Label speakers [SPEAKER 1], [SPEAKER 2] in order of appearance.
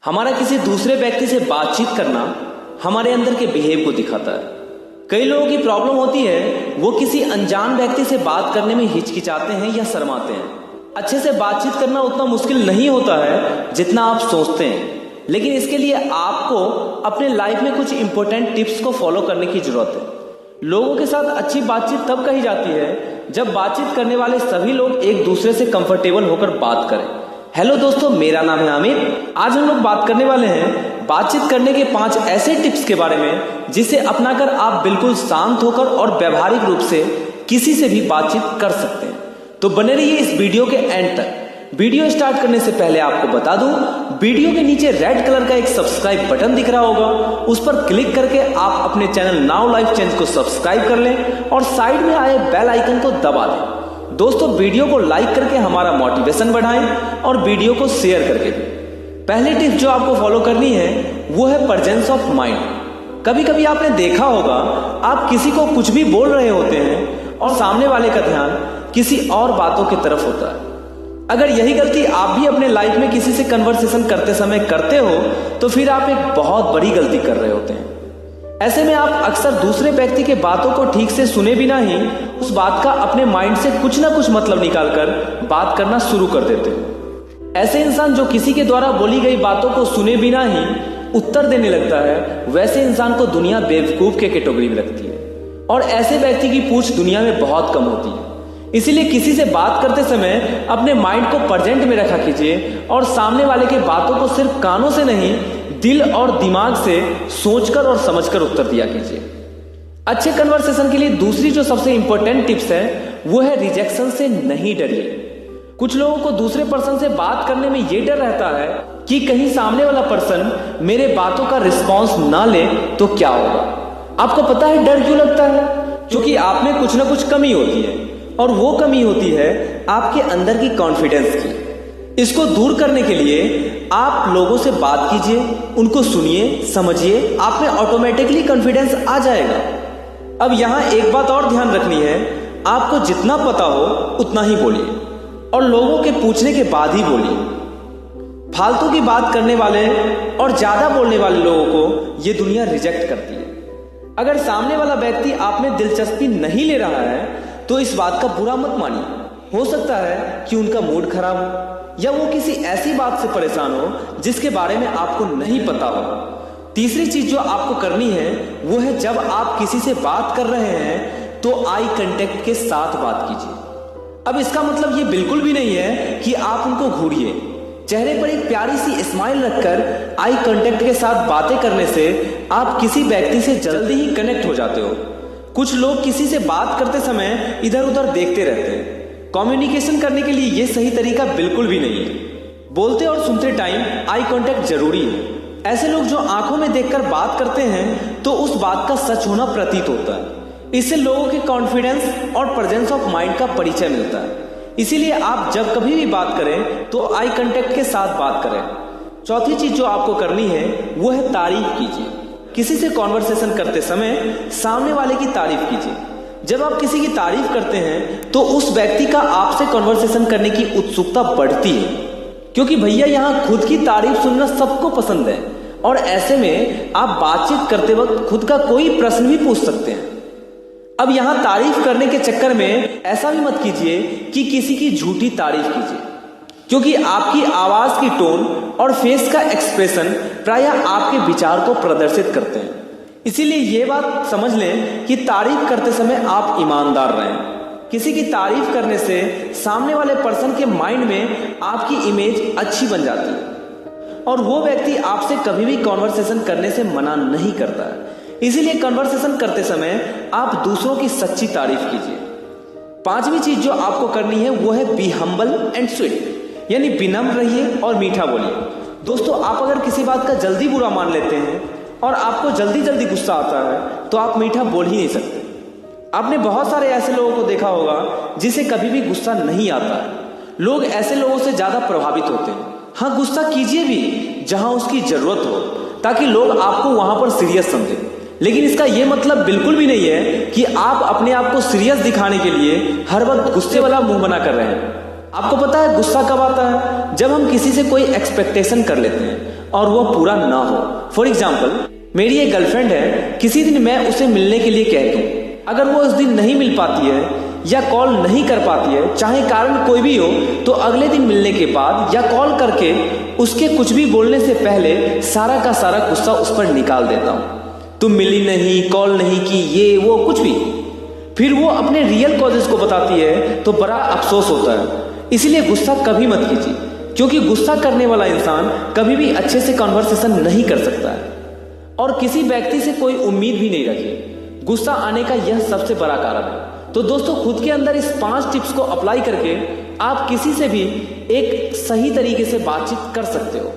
[SPEAKER 1] हमारा किसी दूसरे व्यक्ति से बातचीत करना हमारे अंदर के बिहेव को दिखाता है। कई लोगों की प्रॉब्लम होती है, वो किसी अनजान व्यक्ति से बात करने में हिचकिचाते हैं या शर्माते हैं। अच्छे से बातचीत करना उतना मुश्किल नहीं होता है जितना आप सोचते हैं, लेकिन इसके लिए आपको अपने लाइफ में कुछ इंपॉर्टेंट टिप्स को फॉलो करने की जरूरत है। लोगों के साथ अच्छी बातचीत तब कही जाती है जब बातचीत करने वाले सभी लोग एक दूसरे से कंफर्टेबल होकर बात करें। हेलो दोस्तों, मेरा नाम है आमिर। आज हम लोग बात करने वाले हैं बातचीत करने के 5 ऐसे टिप्स के बारे में जिसे अपनाकर आप बिल्कुल शांत होकर और व्यवहारिक रूप से किसी से भी बातचीत कर सकते हैं। तो बने रहिए इस वीडियो के एंड तक। वीडियो स्टार्ट करने से पहले आपको बता दूं, वीडियो के नीचे रेड कलर का एक सब्सक्राइब बटन दिख रहा होगा, उस पर क्लिक करके आप अपने चैनल नाउ लाइफ चेंज को सब्सक्राइब कर लें और साइड में आए बेल आइकन को दबा दें। दोस्तों, वीडियो को लाइक करके हमारा मोटिवेशन बढ़ाएं और वीडियो को शेयर करके भी। पहली टिप जो आपको फॉलो करनी है वो है प्रेजेंस ऑफ माइंड। कभी कभी आपने देखा होगा, आप किसी को कुछ भी बोल रहे होते हैं और सामने वाले का ध्यान किसी और बातों की तरफ होता है। अगर यही गलती आप भी अपने लाइफ में किसी से कन्वर्सेशन करते समय करते हो तो फिर आप एक बहुत बड़ी गलती कर रहे होते हैं। ऐसे में आप अक्सर दूसरे व्यक्ति के बातों को ठीक से सुने बिना ही उस बात का अपने माइंड से कुछ ना कुछ मतलब निकालकर बात करना शुरू कर देते हो। ऐसे इंसान जो किसी के द्वारा बोली गई बातों को सुने बिना ही उत्तर देने लगता है, वैसे इंसान को दुनिया बेवकूफ के कैटेगरी में रखती है और ऐसे व्यक्ति की पूछ दुनिया में बहुत कम होती है। इसीलिए किसी से बात करते समय अपने माइंड को प्रेजेंट में रखा कीजिए और सामने वाले के बातों को सिर्फ कानों से नहीं, दिल और दिमाग से सोचकर और समझकर उत्तर दिया कीजिए। अच्छे कन्वर्सेशन के लिए दूसरी जो सबसे इंपॉर्टेंट टिप्स है वो है रिजेक्शन से नहीं डरिए। कुछ लोगों को दूसरे पर्सन से बात करने में ये डर रहता है कि कहीं सामने वाला पर्सन मेरे बातों का रिस्पॉन्स ना ले तो क्या होगा। आपको पता है डर क्यों लगता है? क्योंकि आप में कुछ ना कुछ कमी होती है और वो कमी होती है आपके अंदर की कॉन्फिडेंस की। इसको दूर करने के लिए आप लोगों से बात कीजिए, उनको सुनिए, समझिए, आप में ऑटोमेटिकली कॉन्फिडेंस आ जाएगा। अब यहाँ एक बात और ध्यान रखनी है, आपको जितना पता हो उतना ही बोलिए और लोगों के पूछने के बाद ही बोलिए। फालतू की बात करने वाले और ज्यादा बोलने वाले लोगों को ये दुनिया रिजेक्ट करती है। अगर सामने वाला व्यक्ति आप में दिलचस्पी नहीं ले रहा है तो इस बात का बुरा मत मानिए। हो सकता है कि उनका मूड खराब हो या वो किसी ऐसी बात से परेशान हो जिसके बारे में आपको नहीं पता हो। तीसरी चीज जो आपको करनी है वो है, जब आप किसी से बात कर रहे हैं तो आई कांटेक्ट के साथ बात कीजिए। अब इसका मतलब ये बिल्कुल भी नहीं है कि आप उनको घूरिए। चेहरे पर एक प्यारी सी स्माइल रखकर आई कांटेक्ट के साथ बातें करने से आप किसी व्यक्ति से जल्दी ही कनेक्ट हो जाते हो। कुछ लोग किसी से बात करते समय इधर उधर देखते रहते हैं। कम्युनिकेशन करने के लिए यह सही तरीका बिल्कुल भी नहीं है। बोलते और सुनते टाइम आई कांटेक्ट जरूरी है। ऐसे लोग जो आंखों में देखकर बात करते हैं तो उस बात का सच होना प्रतीत होता है। इससे लोगों के कॉन्फिडेंस और प्रेजेंस ऑफ माइंड का परिचय मिलता है। इसीलिए आप जब कभी भी बात करें तो आई कांटेक्ट के साथ बात करें। चौथी चीज जो आपको करनी है वो है तारीफ कीजिए। किसी से कॉन्वर्सेशन करते समय सामने वाले की तारीफ कीजिए। जब आप किसी की तारीफ करते हैं तो उस व्यक्ति का आपसे कॉन्वर्सेशन करने की उत्सुकता बढ़ती है, क्योंकि भैया यहाँ खुद की तारीफ सुनना सबको पसंद है और ऐसे में आप बातचीत करते वक्त खुद का कोई प्रश्न भी पूछ सकते हैं। अब यहाँ तारीफ करने के चक्कर में ऐसा भी मत कीजिए कि किसी की झूठी तारीफ कीजिए, क्योंकि आपकी आवाज की टोन और फेस का एक्सप्रेशन प्रायः आपके विचार को प्रदर्शित करते हैं। इसीलिए ये बात समझ लें कि तारीफ करते समय आप ईमानदार रहें। किसी की तारीफ करने से सामने वाले पर्सन के माइंड में आपकी इमेज अच्छी बन जाती है और वो व्यक्ति आपसे कभी भी कॉन्वर्सेशन करने से मना नहीं करता है। इसीलिए कन्वर्सेशन करते समय आप दूसरों की सच्ची तारीफ कीजिए। पांचवी चीज जो आपको करनी है वो है बी हम्बल एंड स्वीट, यानी विनम्र रहिए और मीठा बोलिए। दोस्तों, आप अगर किसी बात का जल्दी बुरा मान लेते हैं और आपको जल्दी जल्दी गुस्सा आता है तो आप मीठा बोल ही नहीं सकते। आपने बहुत सारे ऐसे लोगों को देखा होगा जिसे कभी भी गुस्सा नहीं आता है। लोग ऐसे लोगों से ज्यादा प्रभावित होते हैं। हाँ, गुस्सा कीजिए भी जहां उसकी जरूरत हो, ताकि लोग आपको वहां पर सीरियस समझें। लेकिन इसका यह मतलब बिल्कुल भी नहीं है कि आप अपने आप को सीरियस दिखाने के लिए हर वक्त गुस्से वाला मुंह बना कर रहे हैं। आपको पता है गुस्सा कब आता है? जब हम किसी से कोई एक्सपेक्टेशन कर लेते हैं और वो पूरा ना हो। फॉर एग्जाम्पल, मेरी एक गर्लफ्रेंड है, किसी दिन मैं उसे मिलने के लिए कह दूं, अगर वो उस दिन नहीं मिल पाती है या कॉल नहीं कर पाती है, चाहे कारण कोई भी हो, तो अगले दिन मिलने के बाद या कॉल करके उसके कुछ भी बोलने से पहले सारा का सारा गुस्सा उस पर निकाल देता हूं। तुम मिली नहीं, कॉल नहीं की, ये वो कुछ भी। फिर वो अपने रियल कॉजेस को बताती है तो बड़ा अफसोस होता है। इसलिए गुस्सा कभी मत कीजिए, क्योंकि गुस्सा करने वाला इंसान कभी भी अच्छे से कन्वर्सेशन नहीं कर सकता है और किसी व्यक्ति से कोई उम्मीद भी नहीं रखिए। गुस्सा आने का यह सबसे बड़ा कारण है। तो दोस्तों, खुद के अंदर इस 5 टिप्स को अप्लाई करके आप किसी से भी एक सही तरीके से बातचीत कर सकते हो।